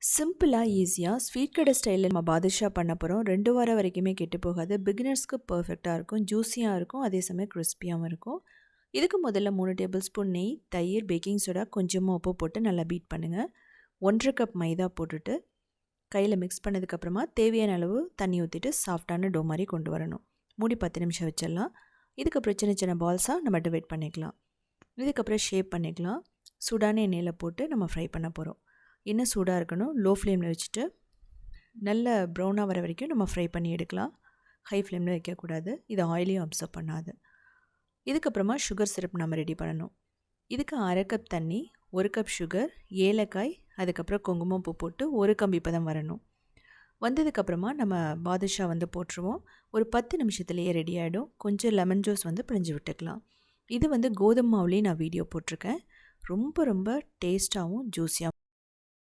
சிம்பிளாக ஈஸியாக ஸ்வீட் கடை ஸ்டைலில் நம்ம பாதுஷா பண்ண போகிறோம். 2 வாரம் வரைக்குமே கெட்டு போகாது. பிகினர்ஸ்க்கு பர்ஃபெக்டாக இருக்கும். ஜூஸியாக இருக்கும். அதே சமயம் கிறிஸ்பியாகவும் இருக்கும். இதுக்கு முதல்ல 3 டேபிள் ஸ்பூன் நெய், தயிர், பேக்கிங் சோடா, கொஞ்சமாக உப்பு போட்டு நல்லா பீட் பண்ணுங்கள். 1 கப் மைதா போட்டுட்டு கையில் மிக்ஸ் பண்ணதுக்கப்புறமா தேவையான அளவு தண்ணி ஊற்றிட்டு சாஃப்டான டோ மாதிரி கொண்டு வரணும். மூடி 10 நிமிஷம் வச்சிடலாம். இதுக்கப்புறம் சின்ன சின்ன பால்ஸாக நம்ம டிவைட் பண்ணிக்கலாம். இதுக்கப்புறம் ஷேப் பண்ணிக்கலாம். சூடான எண்ணெயில் போட்டு நம்ம ஃப்ரை பண்ண போகிறோம். எண்ணெய் சூடாக இருக்கணும். லோ ஃப்ளேமில் வச்சுட்டு நல்ல ப்ரௌனாக வர வரைக்கும் நம்ம ஃப்ரை பண்ணி எடுக்கலாம். ஹை ஃப்ளேமில் வைக்கக்கூடாது. இது ஆயிலையும் அப்சர்வ் பண்ணாது. இதுக்கப்புறமா சுகர் சிரப் நம்ம ரெடி பண்ணணும். இதுக்கு 1/2 கப் தண்ணி, 1 கப் சுகர், ஏலக்காய், அதுக்கப்புறம் குங்குமப்பூ போட்டு 1 கம்பி பதம் வரணும். வந்ததுக்கப்புறமா நம்ம பாதுஷா போட்டுருவோம். ஒரு 10 நிமிஷத்துலேயே ரெடி ஆகிடும். கொஞ்சம் லெமன் ஜூஸ் பிழிஞ்சு விட்டுக்கலாம். இது கோதுமை மாவுலேயே நான் வீடியோ போட்டிருக்கேன். ரொம்ப ரொம்ப டேஸ்ட்டாகவும் ஜூஸியாகவும்